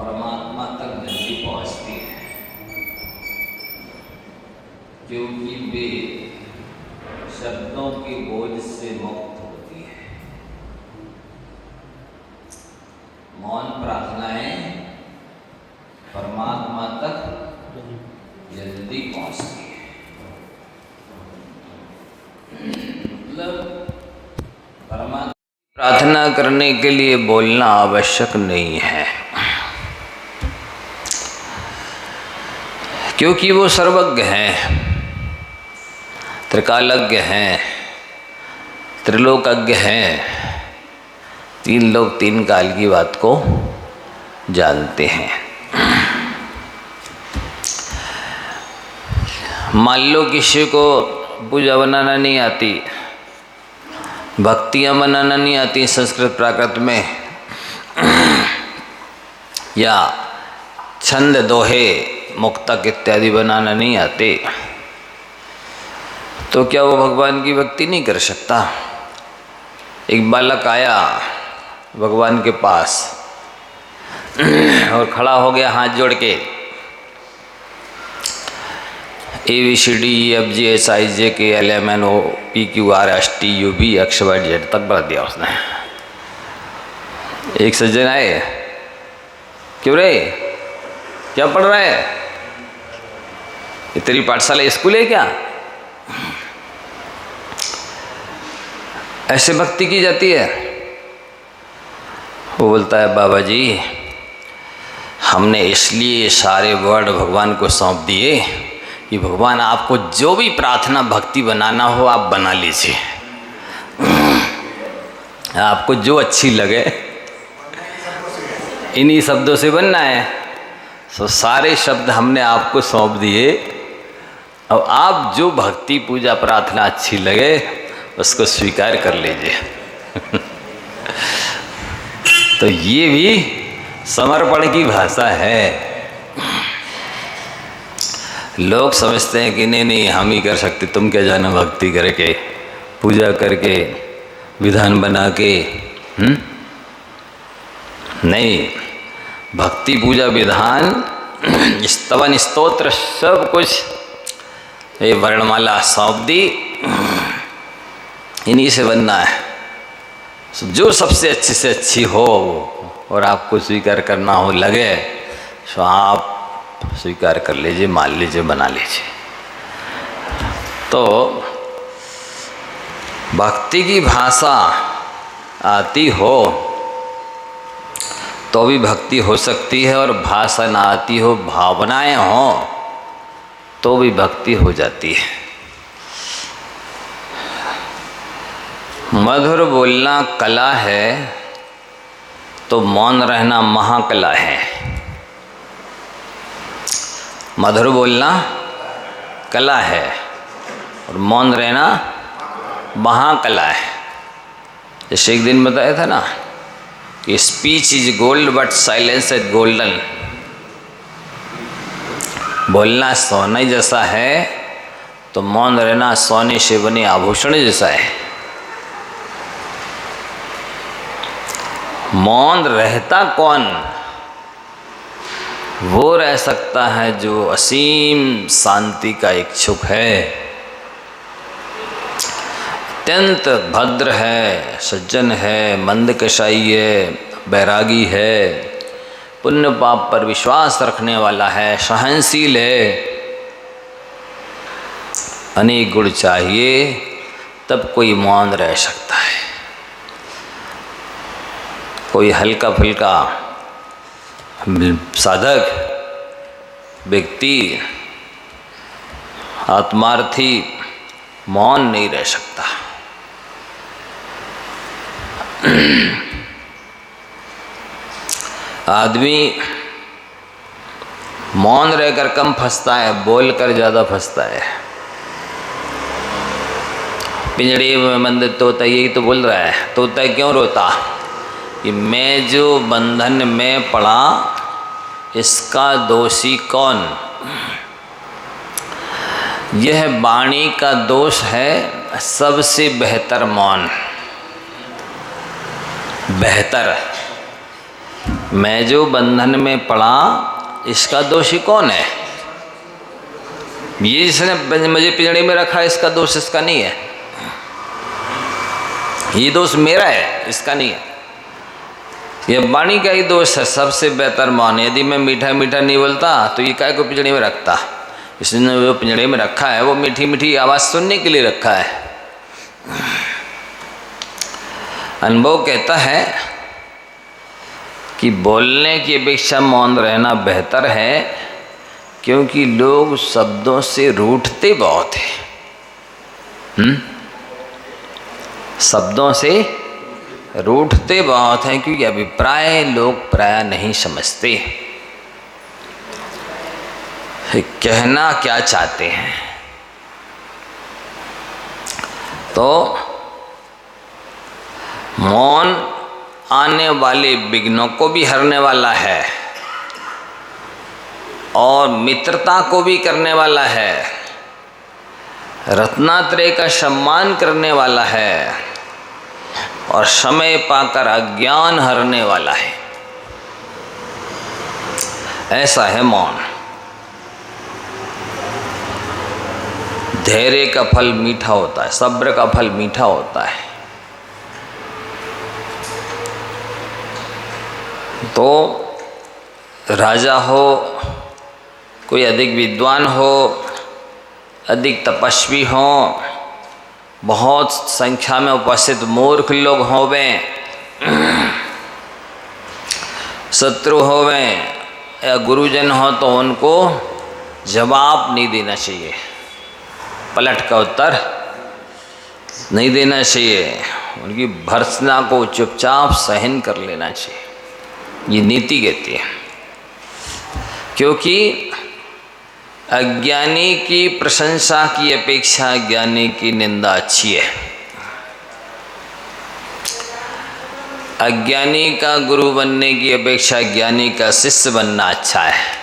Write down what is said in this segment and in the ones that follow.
परमात्मा तक जल्दी पहुंचती है, क्योंकि वे शब्दों के बोझ से मुक्त होती है। मौन प्रार्थनाएं परमात्मा तक जल्दी पहुंचती है। मतलब परमात्मा प्रार्थना करने के लिए बोलना आवश्यक नहीं है, क्योंकि वो सर्वज्ञ हैं, त्रिकालज्ञ हैं, त्रिलोकज्ञ हैं। तीन लोग तीन काल की बात को जानते हैं। मान लो किसी को पूजा बनाना नहीं आती, भक्तियाँ बनाना नहीं आती संस्कृत प्राकृत में, या छंद दोहे मुक्तक इत्यादि बनाना नहीं आते, तो क्या वो भगवान की भक्ति नहीं कर सकता? एक बालक आया भगवान के पास और खड़ा हो गया हाथ जोड़ के, ABCDEFGHIJKLMNOPQRSTUV तक बढ़ दिया उसने। एक सज्जन आए, क्यों रे, क्या पढ़ रहा है? ये तेरी पाठशाला स्कूल है क्या? ऐसे भक्ति की जाती है? वो बोलता है, बाबा जी हमने इसलिए सारे वर्ड भगवान को सौंप दिए कि भगवान आपको जो भी प्रार्थना भक्ति बनाना हो आप बना लीजिए, आपको जो अच्छी लगे इन्हीं शब्दों से बनना है। तो सारे शब्द हमने आपको सौंप दिए, अब आप जो भक्ति पूजा प्रार्थना अच्छी लगे उसको स्वीकार कर लीजिए। तो ये भी समर्पण की भाषा है। लोग समझते हैं कि नहीं नहीं हम ही कर सकते, तुम क्या जानो भक्ति करके, पूजा करके, विधान बना के। नहीं, भक्ति पूजा विधान स्तवन स्तोत्र सब कुछ ये वर्णमाला सौंप दी, इन्हीं से बनना है। जो सबसे अच्छी से अच्छी हो और आपको स्वीकार करना हो लगे तो आप स्वीकार कर लीजिए, मान लीजिए, बना लीजिए। तो भक्ति की भाषा आती हो तो भी भक्ति हो सकती है, और भाषा ना आती हो, भावनाएं हों तो भी भक्ति हो जाती है। मधुर बोलना कला है तो मौन रहना महाकला है। मधुर बोलना कला है और मौन रहना महाकला है। जैसे एक दिन बताया था ना कि speech is gold but silence is golden. बोलना सोने जैसा है तो मौन रहना सोने से बने आभूषण जैसा है। मौन रहता कौन? वो रह सकता है जो असीम शांति का इच्छुक है, अत्यंत भद्र है, सज्जन है, मंद कषाई है, बैरागी है, पुण्य पाप पर विश्वास रखने वाला है, सहनशील है। अनेक गुण चाहिए तब कोई मौन रह सकता है। कोई हल्का फुल्का साधक व्यक्ति आत्मार्थी मौन नहीं रह सकता। आदमी मौन रहकर कम फंसता है, बोलकर ज़्यादा फंसता है। पिंजड़े में बंद तोता यही तो बोल रहा है, तोता क्यों रोता कि मैं जो बंधन में पड़ा इसका दोषी कौन? यह वाणी का दोष है, सबसे बेहतर मौन। बेहतर मैं जो बंधन में पड़ा इसका दोषी कौन है? ये जिसने मुझे पिंजड़े में रखा इसका दोष इसका नहीं है, ये दोष मेरा है, इसका नहीं है। ये वाणी का ही दोष है। सबसे बेहतर मौन। यदि मैं मीठा मीठा नहीं बोलता तो ये काय को पिंजड़े में रखता? इसने जो पिंजड़े में रखा है वो मीठी मीठी आवाज़ सुनने के लिए रखा है। अनुभव कहता है कि बोलने की अपेक्षा मौन रहना बेहतर है, क्योंकि लोग शब्दों से रूठते बहुत हैं। शब्दों से रूठते बहुत हैं, क्योंकि अभिप्राय लोग प्राय नहीं समझते कहना क्या चाहते हैं। तो मौन आने वाले विघ्नों को भी हरने वाला है और मित्रता को भी करने वाला है, रत्नात्रय का सम्मान करने वाला है और समय पाकर अज्ञान हरने वाला है। ऐसा है मौन। धैर्य का फल मीठा होता है, सब्र का फल मीठा होता है। तो राजा हो, कोई अधिक विद्वान हो, अधिक तपस्वी हो, बहुत संख्या में उपस्थित मूर्ख लोग होवे, शत्रु होवे या गुरुजन हो, तो उनको जवाब नहीं देना चाहिए, पलट का उत्तर नहीं देना चाहिए। उनकी भर्त्सना को चुपचाप सहन कर लेना चाहिए। ये नीति कहती है। क्योंकि अज्ञानी की प्रशंसा की अपेक्षा ज्ञानी की निंदा अच्छी है। अज्ञानी का गुरु बनने की अपेक्षा ज्ञानी का शिष्य बनना अच्छा है।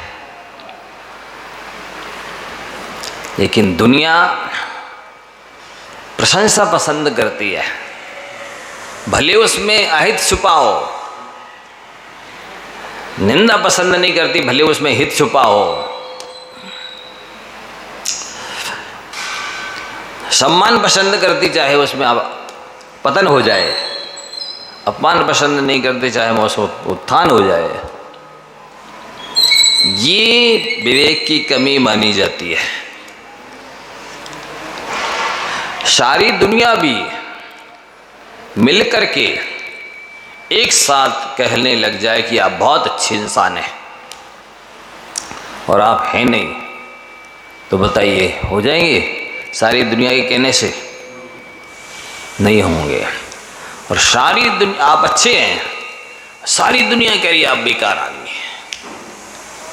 लेकिन दुनिया प्रशंसा पसंद करती है, भले उसमें अहित छुपा हो। निंदा पसंद नहीं करती, भले उसमें हित छुपा हो। सम्मान पसंद करती, चाहे उसमें पतन हो जाए। अपमान पसंद नहीं करती, चाहे वो उत्थान हो जाए। ये विवेक की कमी मानी जाती है। सारी दुनिया भी मिलकर के एक साथ कहने लग जाए कि आप बहुत अच्छे इंसान हैं और आप हैं नहीं, तो बताइए हो जाएंगे? सारी दुनिया के कहने से नहीं होंगे। और सारी दुनिया आप अच्छे हैं, सारी दुनिया कह रही है आप बेकार आदमी हैं,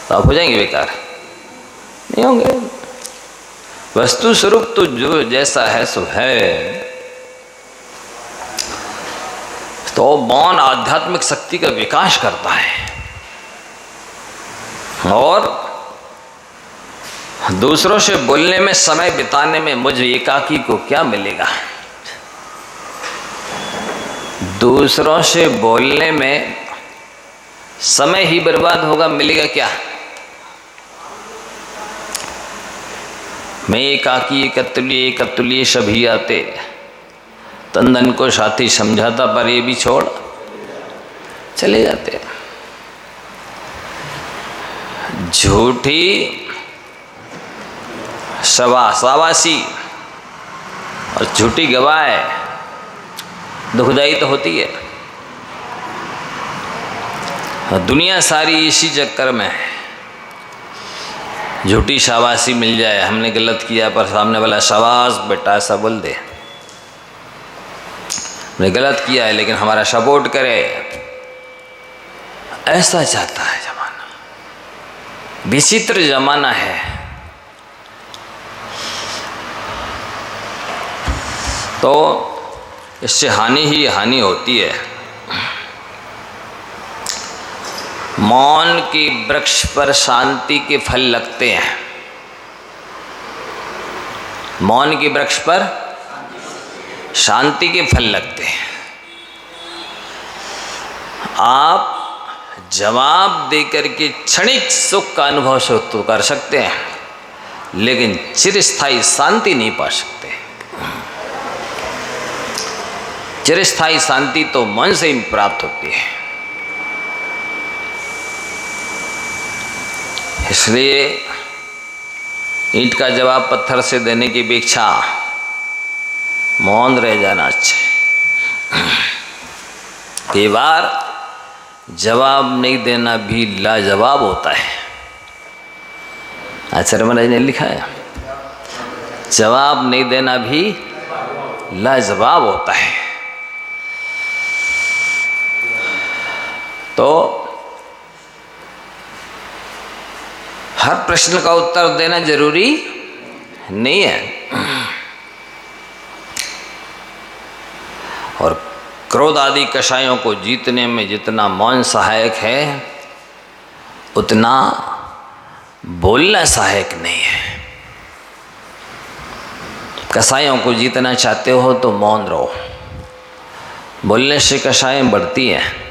तो आप हो जाएंगे बेकार? नहीं होंगे। वस्तु स्वरूप तो जो जैसा है सो है। तो मौन आध्यात्मिक शक्ति का विकास करता है और दूसरों से बोलने में, समय बिताने में मुझ एकाकी को क्या मिलेगा? दूसरों से बोलने में समय ही बर्बाद होगा, मिलेगा क्या? मैं एकाकी एक अतुल्य सभी आते, तन धन को साथी समझाता, पर ये भी छोड़ चले जाते। झूठी शाबाशी और झूठी गवाह दुखदाई तो होती है। दुनिया सारी इसी चक्कर में है। झूठी शाबाशी मिल जाए, हमने गलत किया पर सामने वाला शाबाश बेटा ऐसा बोल दे, हमने गलत किया है लेकिन हमारा सपोर्ट करे, ऐसा चाहता है जमाना। विचित्र जमाना है। तो इससे हानि ही हानि होती है। मौन की वृक्ष पर शांति के फल लगते हैं। मौन की वृक्ष पर शांति के फल लगते हैं। आप जवाब देकर के क्षणिक सुख का अनुभव तो कर सकते हैं, लेकिन चिरस्थायी शांति नहीं पा सकते। चिरस्थायी शांति तो मन से ही प्राप्त होती है। इसलिए ईंट का जवाब पत्थर से देने की अपेक्षा मौन रह जाना अच्छा है। कई बार जवाब नहीं देना भी लाजवाब होता है। आचार्य महाराज ने लिखा है, जवाब नहीं देना भी लाजवाब होता है। तो हर प्रश्न का उत्तर देना जरूरी नहीं है। और क्रोध आदि कषायों को जीतने में जितना मौन सहायक है, उतना बोलना सहायक नहीं है। कषायों को जीतना चाहते हो तो मौन रहो, बोलने से कषायें बढ़ती हैं।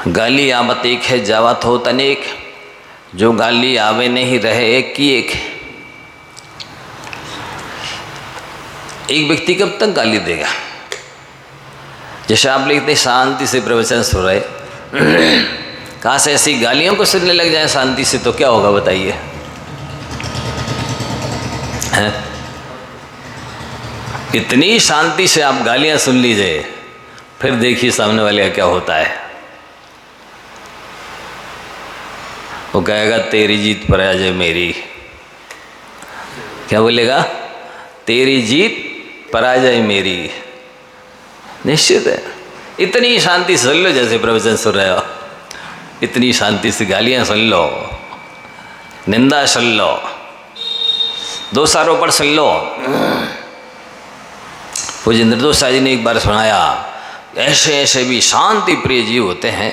गाली आवत एक है, जावत हो तनेक, जो गाली आवे नहीं रहे एक की एक। एक व्यक्ति कब तक गाली देगा? जैसे आप लिखते शांति से प्रवचन सुन रहे, कहाँ से ऐसी गालियों को सुनने लग जाए शांति से, तो क्या होगा बताइए? इतनी शांति से आप गालियां सुन लीजिए, फिर देखिए सामने वाले का क्या होता है। वो कहेगा तेरी जीत पराजय मेरी। क्या बोलेगा? तेरी जीत पराजय मेरी। निश्चित है। इतनी शांति सुन लो, जैसे प्रवचन सुन रहे हो, इतनी शांति से गालियां सुन लो, निंदा सुन लो, दोषारोपण सुन लो। पूज्य निर्दोष जी ने एक बार सुनाया, ऐसे ऐसे भी शांति प्रिय जीव होते हैं।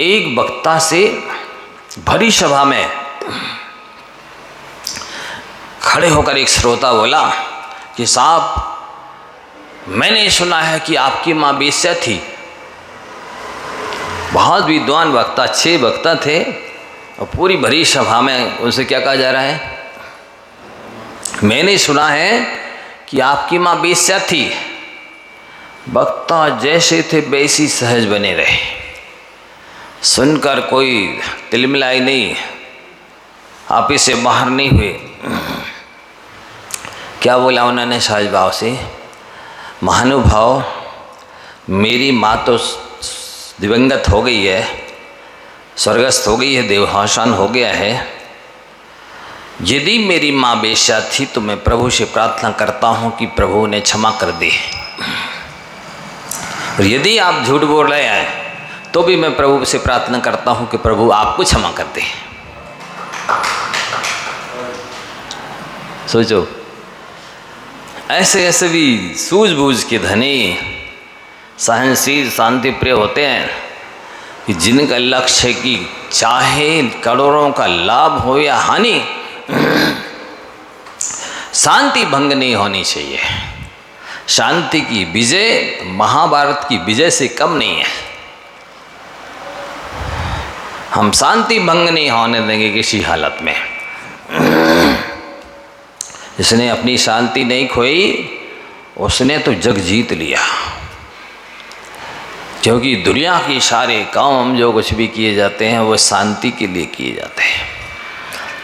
एक वक्ता से भरी सभा में खड़े होकर एक श्रोता बोला कि साहब, मैंने सुना है कि आपकी माँ वेश्या थी। बहुत विद्वान वक्ता, 6 वक्ता थे, और पूरी भरी सभा में उनसे क्या कहा जा रहा है? मैंने सुना है कि आपकी माँ वेश्या थी। वक्ता जैसे थे वैसी सहज बने रहे, सुनकर कोई तिलमिलाई नहीं, आप इसे बाहर नहीं हुए। क्या बोला उन्होंने सहज भाव से? महानुभाव, मेरी माँ तो दिवंगत हो गई है, स्वर्गस्थ हो गई है, देहावसान हो गया है। यदि मेरी माँ वेश्या थी तो मैं प्रभु से प्रार्थना करता हूँ कि प्रभु ने क्षमा कर दी। और यदि आप झूठ बोल रहे हैं तो भी मैं प्रभु से प्रार्थना करता हूँ कि प्रभु आपको क्षमा कर दे। सोचो, ऐसे ऐसे भी सूझबूझ के धनी, सहनशील, शांति प्रिय होते हैं कि जिनका लक्ष्य है कि चाहे करोड़ों का लाभ हो या हानि, शांति भंग नहीं होनी चाहिए। शांति की विजय महाभारत की विजय से कम नहीं है। हम शांति भंग नहीं होने देंगे किसी हालत में। जिसने अपनी शांति नहीं खोई, उसने तो जग जीत लिया। क्योंकि दुनिया के सारे काम जो कुछ भी किए जाते हैं वो शांति के लिए किए जाते हैं।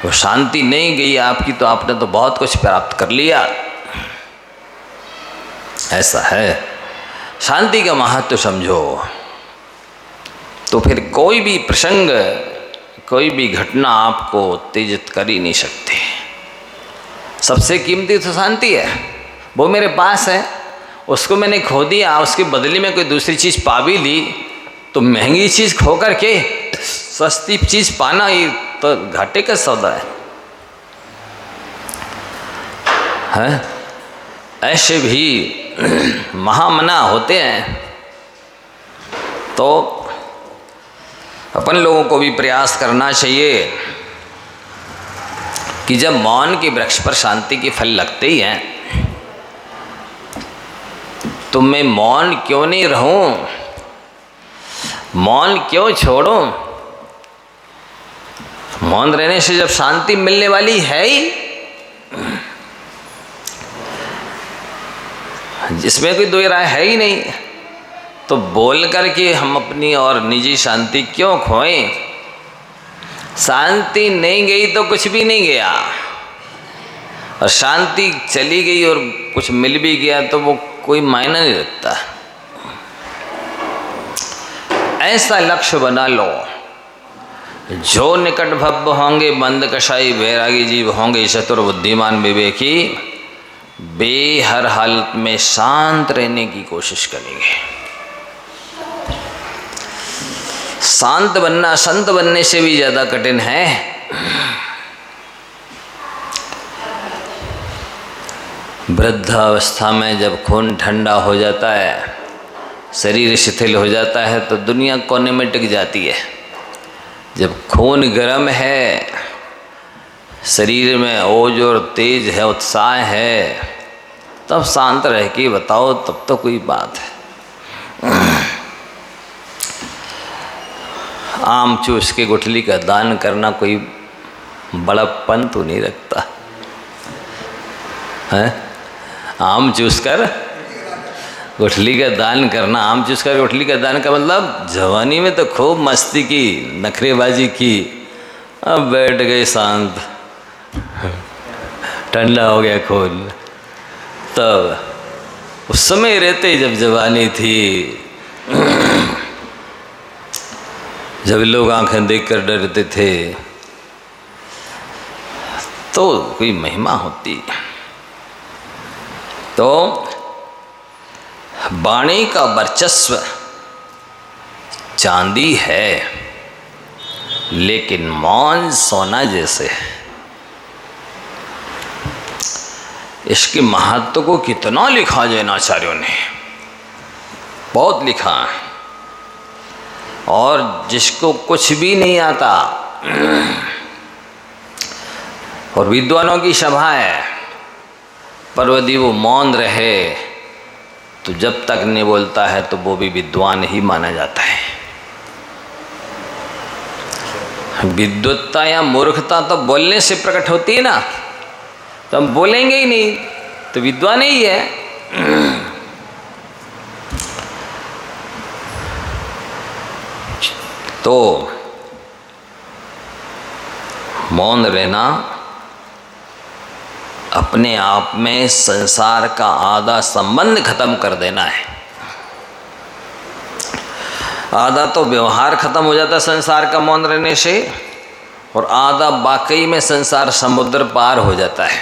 वो शांति नहीं गई आपकी तो आपने तो बहुत कुछ प्राप्त कर लिया। ऐसा है। शांति का महत्व समझो, तो फिर कोई भी प्रसंग, कोई भी घटना आपको उत्तेजित कर ही नहीं सकती। सबसे कीमती तो शांति है। वो मेरे पास है, उसको मैंने खो दिया, उसके बदले में कोई दूसरी चीज़ पा भी ली, तो महंगी चीज़ खो करके सस्ती चीज़ पाना ये तो घाटे का सौदा है? ऐसे भी महामना होते हैं। तो अपन लोगों को भी प्रयास करना चाहिए कि जब मौन के वृक्ष पर शांति के फल लगते ही हैं तो मैं मौन क्यों नहीं रहूं, मौन क्यों छोड़ूं? मौन रहने से जब शांति मिलने वाली है ही, जिसमें कोई दो राय है ही नहीं, तो बोल करके हम अपनी और निजी शांति क्यों खोएं? शांति नहीं गई तो कुछ भी नहीं गया, और शांति चली गई और कुछ मिल भी गया तो वो कोई मायना नहीं रखता। ऐसा लक्ष्य बना लो, जो निकट भव्य होंगे बंद कषाई बैरागी जीव होंगे चतुर्बुद्धिमान विवेकी, वे हर हालत में शांत रहने की कोशिश करेंगे। शांत बनना संत बनने से भी ज्यादा कठिन है। वृद्धावस्था में जब खून ठंडा हो जाता है, शरीर शिथिल हो जाता है, तो दुनिया कोने में टिक जाती है। जब खून गर्म है, शरीर में ओज और तेज है, उत्साह है, तब शांत रह के बताओ, तब तो कोई बात है। आम चूस के गुठली का दान करना कोई बड़प्पन तो नहीं रखता है। आम चूस कर गुठली का दान करना, आम चूस कर गुठली का दान का मतलब जवानी में तो खूब मस्ती की, नखरेबाजी की, अब बैठ गए शांत, ठंडा हो गया खून। तब उस समय रहते जब जवानी थी, जब लोग आंखें देखकर डरते थे, तो कोई महिमा होती। तो वाणी का वर्चस्व चांदी है, लेकिन मौन सोना जैसे है। इसके महत्व को कितना लिखा जैनाचार्यों ने, बहुत लिखा है। और जिसको कुछ भी नहीं आता, और विद्वानों की सभा है, पर यदि वो मौन रहे तो जब तक नहीं बोलता है तो वो भी विद्वान ही माना जाता है। विद्वत्ता या मूर्खता तो बोलने से प्रकट होती है ना, तो हम बोलेंगे ही नहीं तो विद्वान ही है। तो मौन रहना अपने आप में संसार का आधा संबंध खत्म कर देना है। आधा तो व्यवहार खत्म हो जाता है संसार का मौन रहने से, और आधा वाकई में संसार समुद्र पार हो जाता है,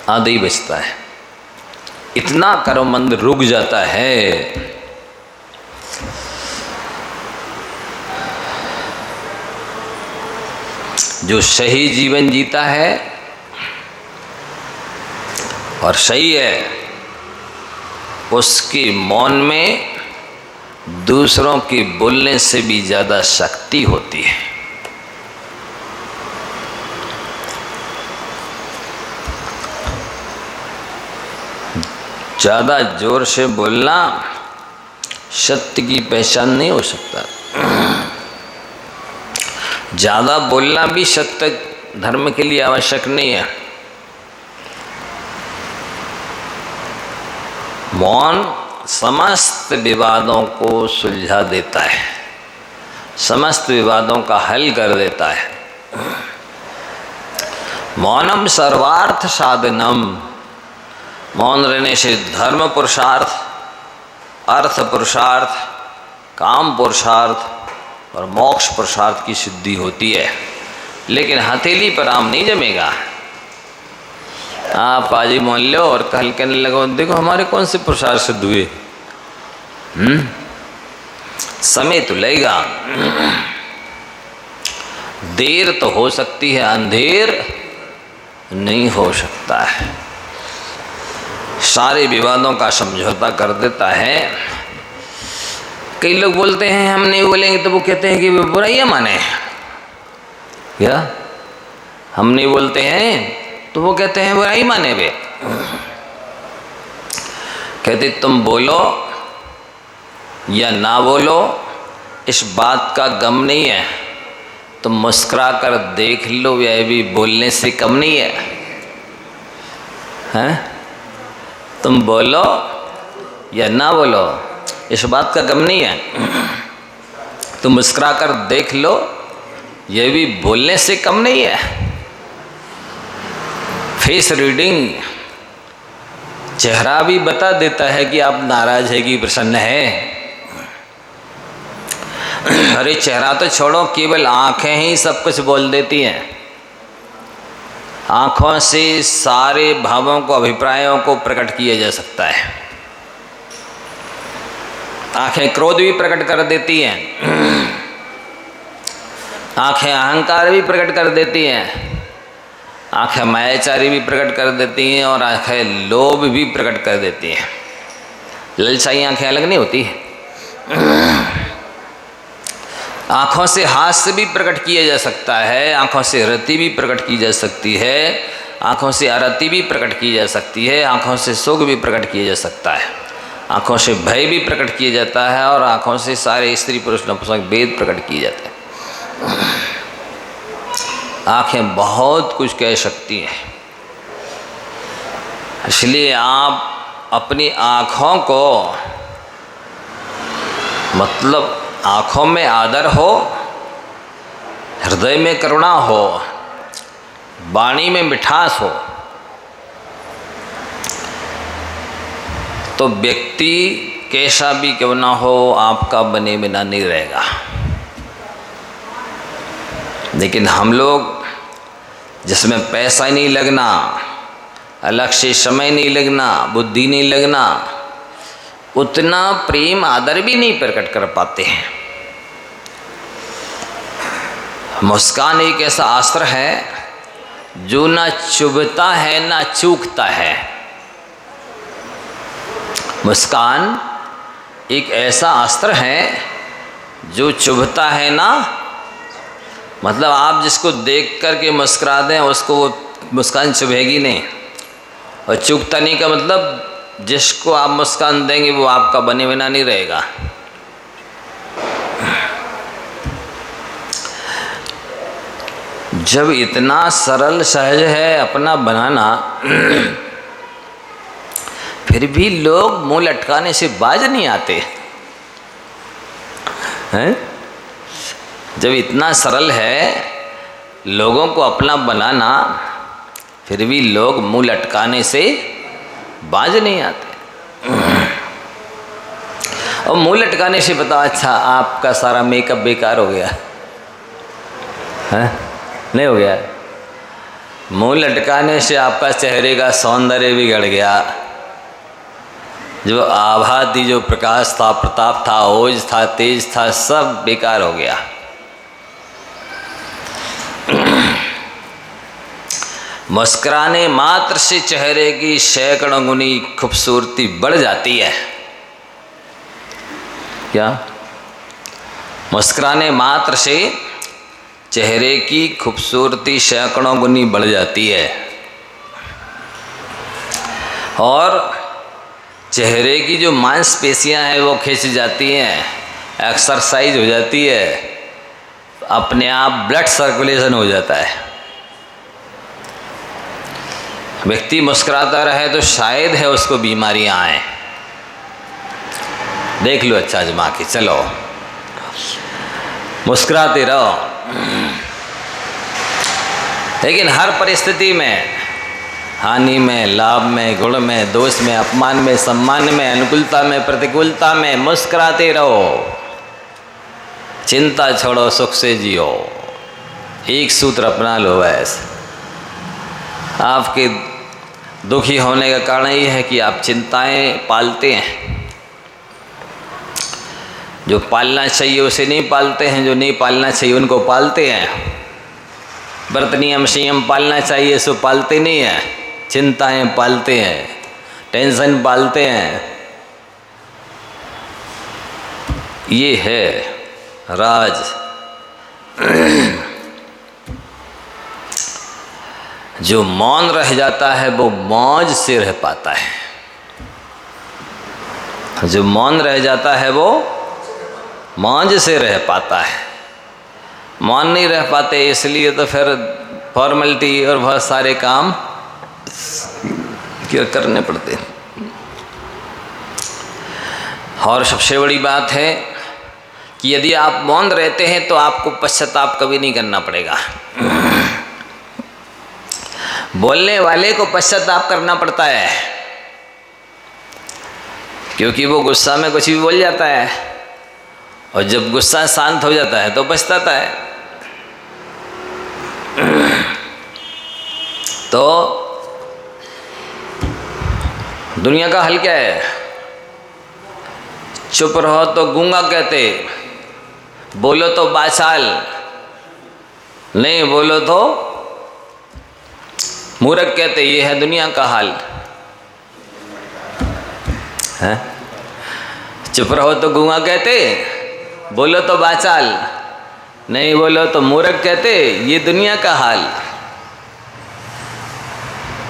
आधा ही बचता है। इतना कर्मबंध रुक जाता है। जो सही जीवन जीता है और सही है, उसके मौन में दूसरों के बोलने से भी ज़्यादा शक्ति होती है। ज़्यादा जोर से बोलना सत्य की पहचान नहीं हो सकता। ज़्यादा बोलना भी सत्य धर्म के लिए आवश्यक नहीं है। मौन समस्त विवादों को सुलझा देता है, समस्त विवादों का हल कर देता है। मौनम सर्वार्थ साधनम, मौन रहने से धर्म पुरुषार्थ, अर्थ पुरुषार्थ, काम पुरुषार्थ और मोक्ष पुरुषार्थ की सिद्धि होती है। लेकिन हथेली पर आम नहीं जमेगा। आप पाजी मोल लो और कल कहने लगो देखो हमारे कौन से पुरुषार्थ सिद्ध हुए। समय तो लगेगा, देर तो हो सकती है, अंधेर नहीं हो सकता है। सारे विवादों का समझौता कर देता है। कई लोग बोलते हैं हम नहीं बोलेंगे, तो वो कहते हैं कि वे बुराइयां माने। क्या हम नहीं बोलते हैं तो वो कहते हैं बुराई माने वे। कहते तुम बोलो या ना बोलो इस बात का गम नहीं है, तुम मुस्कुरा कर देख लो यह भी बोलने से कम नहीं है। हैं? तुम बोलो या ना बोलो इस बात का गम नहीं है, तुम मुस्कुरा कर देख लो यह भी बोलने से कम नहीं है। फेस रीडिंग, चेहरा भी बता देता है कि आप नाराज है कि प्रसन्न है। अरे चेहरा तो छोड़ो, केवल आंखें ही सब कुछ बोल देती हैं। आंखों से सारे भावों को, अभिप्रायों को प्रकट किया जा सकता है। आंखें क्रोध भी प्रकट कर देती हैं, आंखें अहंकार भी प्रकट कर देती हैं, आंखें मायाचारी भी प्रकट कर देती हैं और आंखें लोभ भी प्रकट कर देती हैं। ललचाई आंखें अलग नहीं होती। आँखों से हास्य भी प्रकट किया जा सकता है, आँखों से रति भी प्रकट की जा सकती है, आँखों से अरति भी प्रकट की जा सकती है, आँखों से सुख भी प्रकट किया जा सकता है, आँखों से भय भी प्रकट किया जाता है और आँखों से सारे स्त्री पुरुष नपुंसक भेद प्रकट किए जाते हैं। आँखें बहुत कुछ कह सकती हैं, इसलिए आप अपनी आँखों को, मतलब आँखों में आदर हो, हृदय में करुणा हो, वाणी में मिठास हो, तो व्यक्ति कैसा भी क्यों ना हो आपका बने बिना नहीं रहेगा। लेकिन हम लोग जिसमें पैसा नहीं लगना, अलग से समय नहीं लगना, बुद्धि नहीं लगना, उतना प्रेम आदर भी नहीं प्रकट कर पाते हैं। मुस्कान एक ऐसा अस्त्र है जो ना चुभता है ना चूकता है। मुस्कान एक ऐसा अस्त्र है जो चुभता है ना, मतलब आप जिसको देख कर के मुस्कुरा दें उसको वो मुस्कान चुभेगी नहीं, और चूकता नहीं का मतलब जिसको आप मुस्कान देंगे वो आपका बने बिना नहीं रहेगा। जब इतना सरल सहज है अपना बनाना, फिर भी लोग मुंह लटकाने से बाज नहीं आते हैं। जब इतना सरल है लोगों को अपना बनाना, फिर भी लोग मुंह लटकाने से बाज नहीं आते। और मुंह लटकाने से पता, अच्छा आपका सारा मेकअप बेकार हो गया है, नहीं हो गया। मुंह लटकाने से आपका चेहरे का सौंदर्य बिगड़ गया, जो आभा थी, जो प्रकाश था, प्रताप था, ओज था, तेज था, सब बेकार हो गया। मुस्कुराने मात्र से चेहरे की सैकड़ों गुनी खूबसूरती बढ़ जाती है। क्या? मुस्कुराने मात्र से चेहरे की खूबसूरती सैकड़ों गुनी बढ़ जाती है और चेहरे की जो मांसपेशियां हैं वो खिंच जाती हैं, एक्सरसाइज हो जाती है, अपने आप ब्लड सर्कुलेशन हो जाता है। व्यक्ति मुस्कुराता रहे तो शायद है उसको बीमारियां आए। देख लो, अच्छा आजमा के चलो, मुस्कुराते रहो। लेकिन हर परिस्थिति में, हानि में, लाभ में, गुण में, दोष में, अपमान में, सम्मान में, अनुकूलता में, प्रतिकूलता में मुस्कुराते रहो। चिंता छोड़ो, सुख से जियो। एक सूत्र अपना लो बस। आपके दुखी होने का कारण ये है कि आप चिंताएं पालते हैं। जो पालना चाहिए उसे नहीं पालते हैं, जो नहीं पालना चाहिए उनको पालते हैं। व्रत नियम संयम पालना चाहिए सो पालते नहीं हैं, चिंताएं पालते हैं, टेंशन पालते हैं। ये है राज। जो मौन रह जाता है वो मौज से रह पाता है। जो मौन रह जाता है वो मौज से रह पाता है। मौन नहीं रह पाते, इसलिए तो फिर फॉर्मेलिटी और बहुत सारे काम करने पड़ते हैं। और सबसे बड़ी बात है कि यदि आप मौन रहते हैं तो आपको पश्चाताप कभी नहीं करना पड़ेगा। बोलने वाले को पश्चाताप करना पड़ता है, क्योंकि वो गुस्सा में कुछ भी बोल जाता है, और जब गुस्सा शांत हो जाता है तो पछताता है। तो दुनिया का हल क्या है? चुप रहो तो गूंगा कहते, बोलो तो बाचाल, नहीं बोलो तो मूर्ख कहते। ये है दुनिया का हाल है। चुप रहो तो गूंगा कहते, बोलो तो बाचाल, नहीं बोलो तो मूर्ख कहते। ये दुनिया का हाल।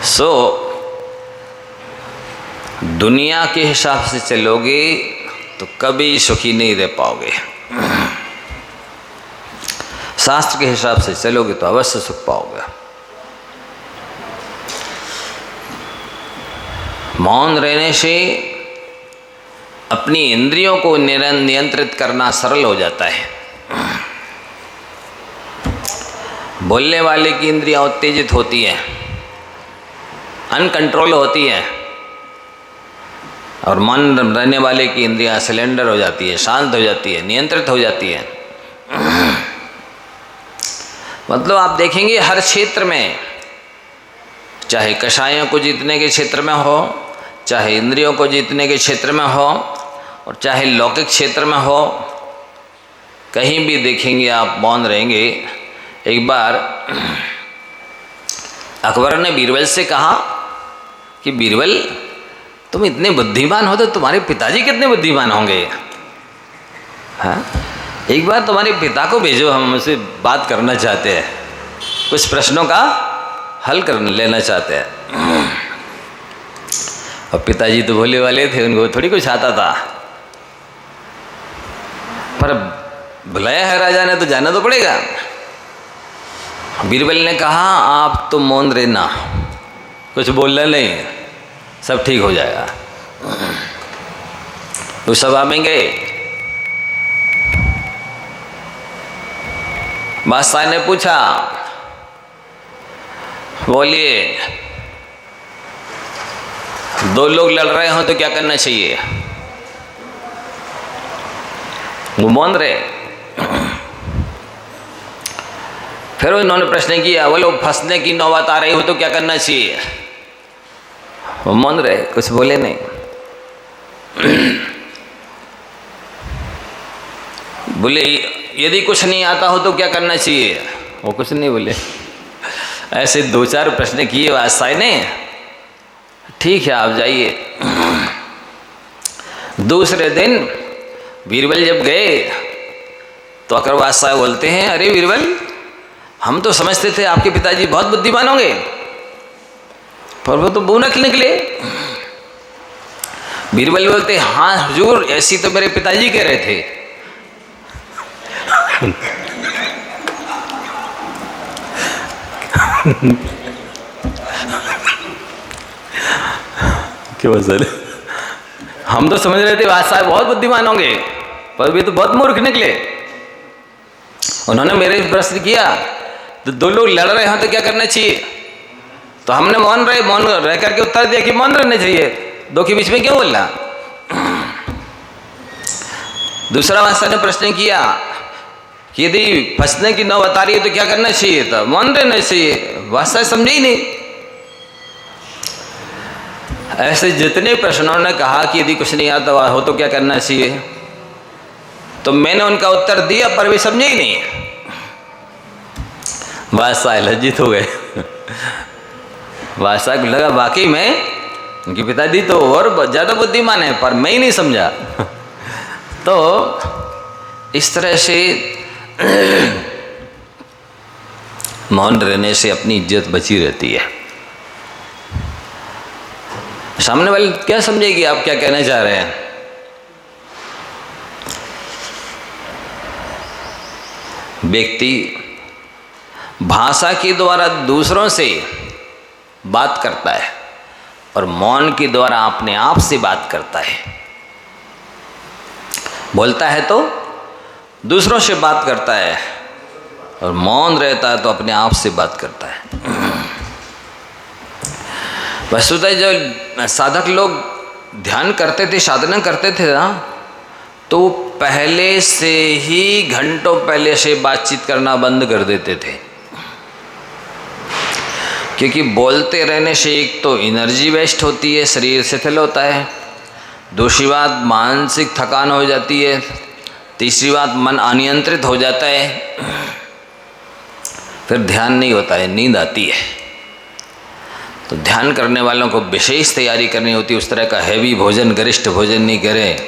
सो दुनिया के हिसाब से चलोगे तो कभी सुखी नहीं रह पाओगे। शास्त्र के हिसाब से चलोगे तो अवश्य सुख पाओगे। मौन रहने से अपनी इंद्रियों को नियंत्रित करना सरल हो जाता है। बोलने वाले की इंद्रियां उत्तेजित होती हैं, अनकंट्रोल होती हैं, और मन रहने वाले की इंद्रियां सिलेंडर हो जाती है, शांत हो जाती है, नियंत्रित हो जाती है। मतलब आप देखेंगे हर क्षेत्र में, चाहे कषायों को जीतने के क्षेत्र में हो, चाहे इंद्रियों को जीतने के क्षेत्र में हो, और चाहे लौकिक क्षेत्र में हो, कहीं भी देखेंगे आप मौन रहेंगे। एक बार अकबर ने बीरबल से कहा कि बीरबल, तुम इतने बुद्धिमान हो तो तुम्हारे पिताजी कितने बुद्धिमान होंगे? हाँ, एक बार तुम्हारे पिता को भेजो, हम उनसे बात करना चाहते हैं, कुछ प्रश्नों का हल कर लेना चाहते हैं। और पिताजी तो भोले वाले थे, उनको थोड़ी कुछ आता था, पर बुलाया है राजा ने तो जाना तो पड़ेगा। बीरबल ने कहा, आप तो मौन रहना, कुछ बोलना नहीं, सब ठीक हो जाएगा। उस सभा में गए, बादशाह ने पूछा, बोलिए, दो लोग लड़ रहे हो तो क्या करना चाहिए? वो मौन रहे। फिर उन्होंने प्रश्न किया, बोलो फंसने की नौबत आ रही हो तो क्या करना चाहिए? वो मौन रहे, कुछ बोले नहीं। बोले, यदि कुछ नहीं आता हो तो क्या करना चाहिए? वो कुछ नहीं बोले। ऐसे दो चार प्रश्न किए बादशाह ने। ठीक है, आप जाइए। दूसरे दिन बीरबल जब गए तो अकबर बादशाह बोलते हैं, अरे बीरबल, हम तो समझते थे आपके पिताजी बहुत बुद्धिमान होंगे, पर वो तो बूनक निकले। बीरबल बोलते, हाँ हुजूर, ऐसी तो मेरे पिताजी कह रहे थे। क्यों सर? हम तो समझ रहे थे बादशाह बहुत बुद्धिमान होंगे, पर वे तो बहुत मूर्ख निकले। उन्होंने मेरे प्रश्न किया, तो दो लोग लड़ रहे हैं तो क्या करना चाहिए? तो हमने मौन रह करके उत्तर दिया कि मौन रहना चाहिए, दो के बीच में क्यों बोलना? दूसरा बादशाह ने प्रश्न किया कि यदि फंसने की नौबत आ रही है तो क्या करना चाहिए? तो मौन रहना चाहिए। बादशाह समझे ही नहीं। ऐसे जितने प्रश्नों ने कहा कि यदि कुछ नहीं आता हो तो क्या करना चाहिए, तो मैंने उनका उत्तर दिया, पर वे समझे ही नहीं। बादशाह लज्जित हो गए। बादशाह को लगा वाकई में उनके पिताजी तो और ज़्यादा बुद्धिमान है, पर मैं ही नहीं समझा। तो इस तरह से मौन रहने से अपनी इज्जत बची रहती है। सामने वाले क्या समझेगी आप क्या कहना चाह रहे हैं? व्यक्ति भाषा के द्वारा दूसरों से बात करता है और मौन के द्वारा अपने आप से बात करता है। बोलता है तो दूसरों से बात करता है और मौन रहता है तो अपने आप से बात करता है। वस्तुतः जो साधक लोग ध्यान करते थे, साधना करते थे ना, तो पहले से ही घंटों पहले से बातचीत करना बंद कर देते थे। क्योंकि बोलते रहने से एक तो एनर्जी वेस्ट होती है, शरीर शिथिल होता है, दूसरी बात मानसिक थकान हो जाती है, तीसरी बात मन अनियंत्रित हो जाता है, फिर ध्यान नहीं होता है, नींद आती है। तो ध्यान करने वालों को विशेष तैयारी करनी होती है। उस तरह का हैवी भोजन, गरिष्ठ भोजन नहीं करें,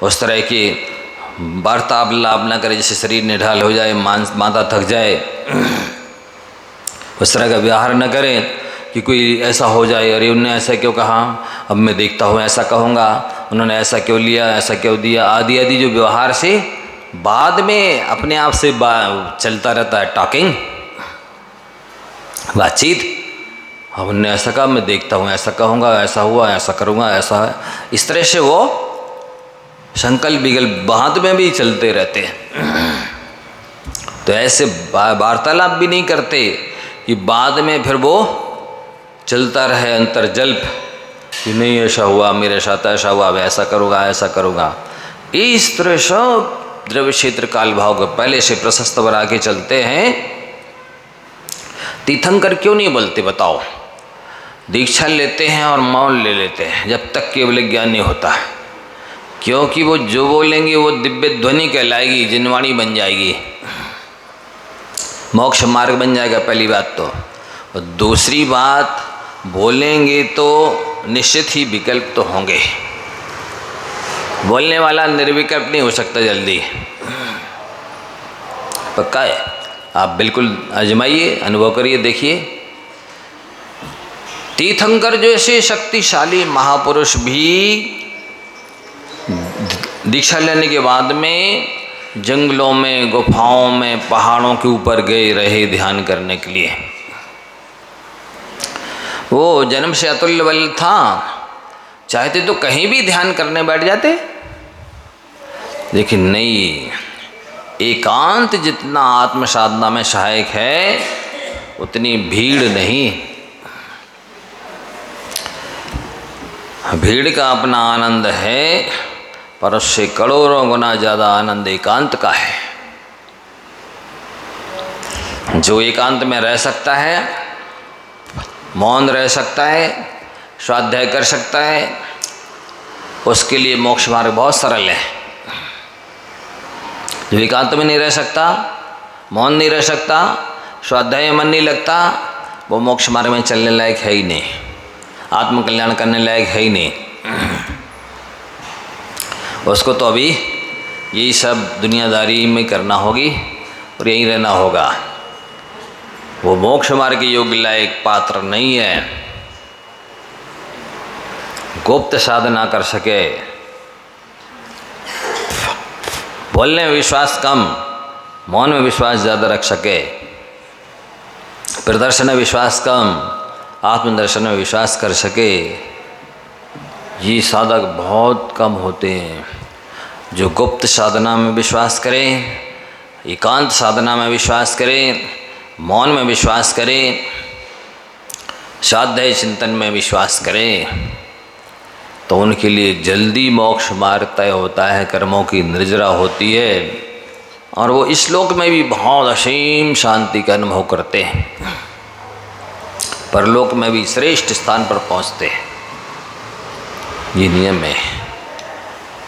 उस तरह की वार्तालाप न करें जिससे शरीर निढाल हो जाए, माथा थक जाए। उस तरह का व्यवहार न करें कि कोई ऐसा हो जाए, अरे उन्होंने ऐसा क्यों कहा, अब मैं देखता हूँ ऐसा कहूँगा, उन्होंने ऐसा क्यों लिया, ऐसा क्यों दिया, आदि आदि जो व्यवहार से बाद में अपने आप से चलता रहता है, टॉकिंग, बातचीत। अब उन्होंने ऐसा कहा, मैं देखता हूँ ऐसा कहूँगा, ऐसा हुआ, ऐसा करूँगा, ऐसा है, इस तरह से वो संकल्प विकल्प बाद में भी चलते रहते हैं। तो ऐसे वार्तालाप भी नहीं करते कि बाद में फिर वो चलता रहे अंतर्जल्प कि नहीं ऐसा हुआ, मेरे साथ ऐसा हुआ, मैं ऐसा करूँगा, ऐसा करूँगा। इस तरह सब द्रव्य क्षेत्र काल भाव को पहले से प्रशस्त बना के चलते हैं। तीर्थंकर क्यों नहीं बोलते बताओ? दीक्षा लेते हैं और मौन ले लेते हैं जब तक केवल ज्ञान नहीं होता, क्योंकि वो जो बोलेंगे वो दिव्य ध्वनि कहलाएगी, जिनवाणी बन जाएगी, मोक्ष मार्ग बन जाएगा पहली बात तो। और दूसरी बात, बोलेंगे तो निश्चित ही विकल्प तो होंगे, बोलने वाला निर्विकल्प नहीं हो सकता जल्दी, पक्का है। आप बिल्कुल आजमाइए, अनुभव करिए, देखिए। तीर्थंकर जैसे शक्तिशाली महापुरुष भी दीक्षा लेने के बाद में जंगलों में, गुफाओं में, पहाड़ों के ऊपर गए रहे ध्यान करने के लिए। वो जन्म से अतुल्य बल था, चाहते तो कहीं भी ध्यान करने बैठ जाते, लेकिन नहीं, एकांत जितना आत्म साधना में सहायक है उतनी भीड़ नहीं। भीड़ का अपना आनंद है, पर उससे करोड़ों गुना ज़्यादा आनंद एकांत का है। जो एकांत में रह सकता है, मौन रह सकता है, स्वाध्याय कर सकता है, उसके लिए मोक्ष मार्ग बहुत सरल है। जो एकांत में नहीं रह सकता, मौन नहीं रह सकता, स्वाध्याय में मन नहीं लगता, वो मोक्ष मार्ग में चलने लायक है ही नहीं, आत्मकल्याण करने लायक है ही नहीं। उसको तो अभी यही सब दुनियादारी में करना होगी और यहीं रहना होगा। वो मोक्ष मार्ग के योग्य लायक पात्र नहीं है। गुप्त साधना कर सके, बोलने में विश्वास कम, मौन में विश्वास ज़्यादा रख सके, प्रदर्शन में विश्वास कम, आत्मदर्शन में विश्वास कर सके, ये साधक बहुत कम होते हैं। जो गुप्त साधना में विश्वास करें, एकांत साधना में विश्वास करें, मौन में विश्वास करें, स्वाध्याय चिंतन में विश्वास करें, तो उनके लिए जल्दी मोक्ष मार्ग तय होता है, कर्मों की निर्जरा होती है, और वो इस लोक में भी बहुत असीम शांति का अनुभव करते हैं, परलोक में भी श्रेष्ठ स्थान पर पहुंचते हैं। ये नियम है।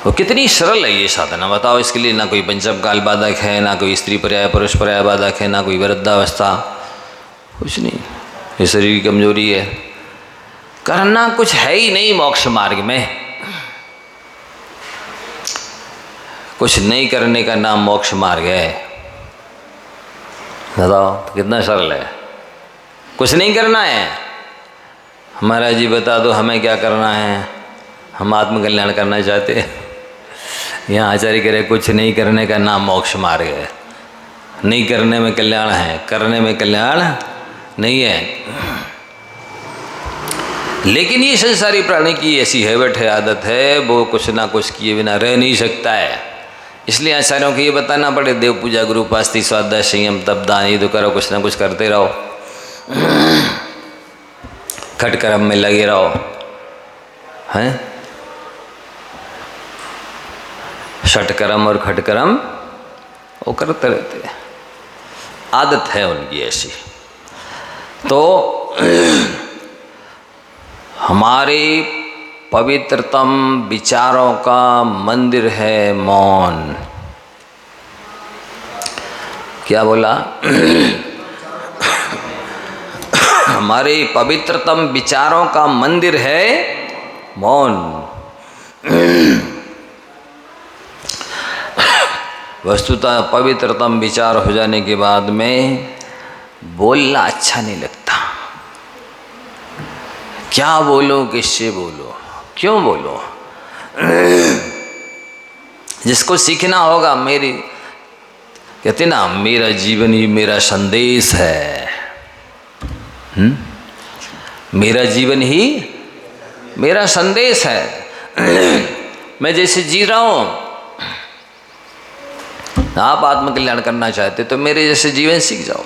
वो कितनी सरल है ये साधना, बताओ। इसके लिए ना कोई पंचम काल बाधक है, ना कोई स्त्री पर्याय पुरुष पर्याय बाधक है, ना कोई वृद्धावस्था, कुछ नहीं। ये शरीर की कमजोरी है, करना कुछ है ही नहीं। मोक्ष मार्ग में कुछ नहीं करने का नाम मोक्ष मार्ग है। बताओ कितना सरल है। कुछ नहीं करना है। महाराज जी बता दो हमें क्या करना है, हम आत्मकल्याण करना चाहते हैं। यहाँ आचार्य कह रहे कुछ नहीं करने का नाम मोक्ष मार्ग है। नहीं करने में कल्याण है, करने में कल्याण नहीं है। लेकिन ये संसारी प्राणी की ऐसी हैबिट है, आदत है, वो कुछ ना कुछ किए बिना रह नहीं सकता है। इसलिए आचार्यों को ये बताना पड़े, देव पूजा, गुरु उपासना, स्वाध्याय, संयम, तप, दान, ये तो करो, कुछ ना कुछ करते रहो, खटकर्म में लगे रहो, हैं? षटकर्म और खटकर्म वो करते रहते हैं, आदत है उनकी ऐसी। तो हमारे पवित्रतम विचारों का मंदिर है मौन। क्या बोला? हमारे पवित्रतम विचारों का मंदिर है मौन। वस्तुतः पवित्रतम विचार हो जाने के बाद में बोलना अच्छा नहीं लगता। क्या बोलो, किससे बोलो, क्यों बोलो? जिसको सीखना होगा, मेरी कहते ना, मेरा जीवन ही मेरा संदेश है। मेरा जीवन ही मेरा संदेश है। मैं जैसे जी रहा हूं, आप आत्मकल्याण करना चाहते तो मेरे जैसे जीवन सीख जाओ।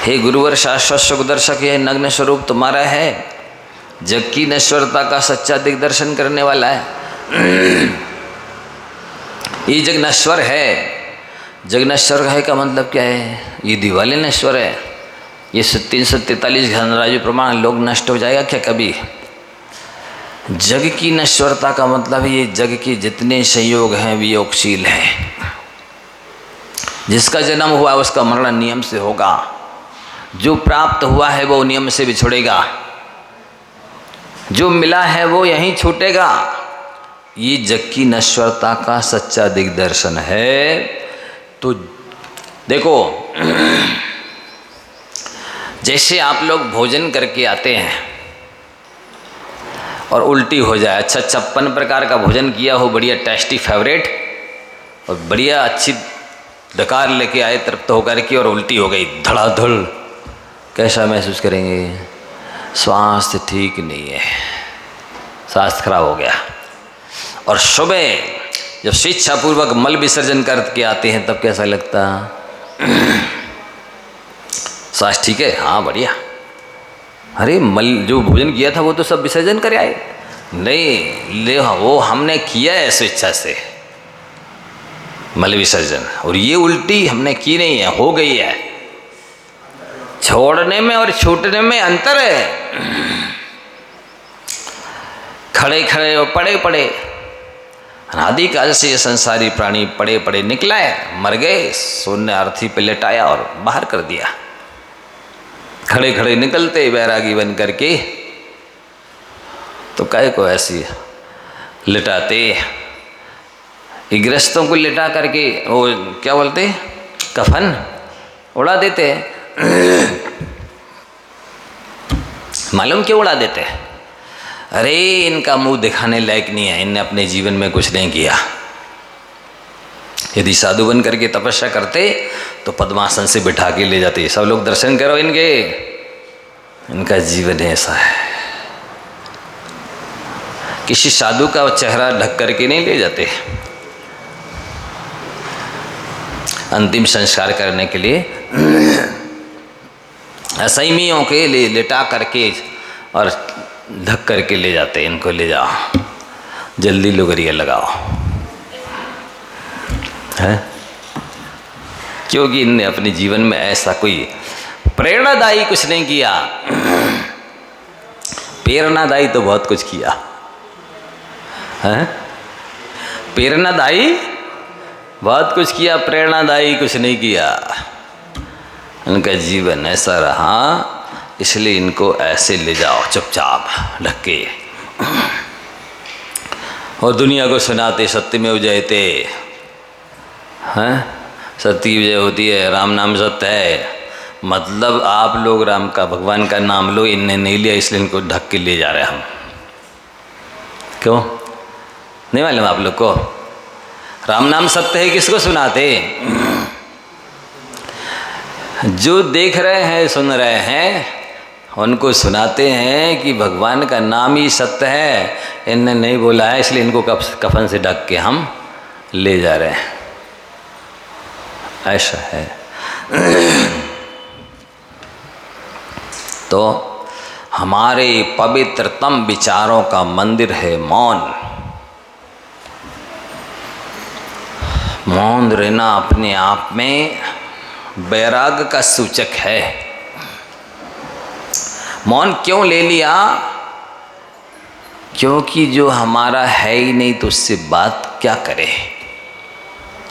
हे गुरुवर, शाश्वत सुख दर्शक, यह नग्न स्वरूप तुम्हारा है, जग की नश्वरता का सच्चा दिग्दर्शन करने वाला है। ये जग नश्वर है। जग नश्वर है का मतलब क्या है? ये दिवाली नश्वर है। ये 343 घनराजु प्रमाण लोग नष्ट हो जाएगा क्या कभी? जग की नश्वरता का मतलब ये जग के जितने संयोग हैं वियोगशील हैं। जिसका जन्म हुआ उसका मरण नियम से होगा, जो प्राप्त हुआ है वो नियम से बिछुड़ेगा, जो मिला है वो यहीं छूटेगा। ये जग की नश्वरता का सच्चा दिग्दर्शन है। तो देखो, जैसे आप लोग भोजन करके आते हैं और उल्टी हो जाए, अच्छा 56 प्रकार का भोजन किया हो, बढ़िया टेस्टी फेवरेट, और बढ़िया अच्छी डकार लेके आए तृप्त होकर के, और उल्टी हो गई धड़ाधड़, कैसा महसूस करेंगे? स्वास्थ्य ठीक नहीं है, स्वास्थ्य खराब हो गया। और सुबह जब स्वेच्छापूर्वक मल विसर्जन करके आते हैं तब कैसा लगता? स्वास्थ्य ठीक है, हाँ बढ़िया। अरे मल जो भोजन किया था वो तो सब विसर्जन कर आए। नहीं ले, वो हमने किया है स्वेच्छा से मल विसर्जन, और ये उल्टी हमने की नहीं है, हो गई है। छोड़ने में और छूटने में अंतर है। खड़े खड़े और पड़े पड़े, अनादिकाल से ये संसारी प्राणी पड़े पड़े निकला है, मर गए, शून्य अर्थी पे लेटाया और बाहर कर दिया। खड़े खड़े निकलते वैरागी बन करके, तो काहे को ऐसी लिटाते? गृहस्थों को लिटा करके वो क्या बोलते, कफन उड़ा देते। मालूम क्यों उड़ा देते? अरे इनका मुंह दिखाने लायक नहीं है, इनने अपने जीवन में कुछ नहीं किया। यदि साधु बन करके तपस्या करते तो पद्मासन से बिठा के ले जाते, सब लोग दर्शन करो इनके, इनका जीवन ऐसा है। किसी साधु का चेहरा ढक करके नहीं ले जाते, अंतिम संस्कार करने के लिए असैमियों के लिए लिटा करके और ढक करके ले जाते। इनको ले जाओ, जल्दी लुगरिया लगाओ, है? क्योंकि इनने अपने जीवन में ऐसा कोई प्रेरणादायी कुछ नहीं किया। प्रेरणादायी तो बहुत कुछ किया है, प्रेरणादायी बहुत कुछ किया, प्रेरणादायी कुछ नहीं किया। उनका जीवन ऐसा रहा, इसलिए इनको ऐसे ले जाओ चुपचाप ढक के, और दुनिया को सुनाते सत्यमेव जयते, हैं? सत्य की विजय होती है, राम नाम सत्य है। मतलब आप लोग राम का, भगवान का नाम लो, इनने नहीं लिया इसलिए इनको ढक के ले जा रहे हैं हम। क्यों नहीं मालूम आप लोग को? राम नाम सत्य है, किसको सुनाते? जो देख रहे हैं सुन रहे हैं उनको सुनाते हैं कि भगवान का नाम ही सत्य है, इनने नहीं बोला है इसलिए इनको कफन से ढक के हम ले जा रहे हैं। ऐसा है। तो हमारे पवित्रतम विचारों का मंदिर है मौन। मौन रहना अपने आप में वैराग्य का सूचक है। मौन क्यों ले लिया? क्योंकि जो हमारा है ही नहीं तो उससे बात क्या करें।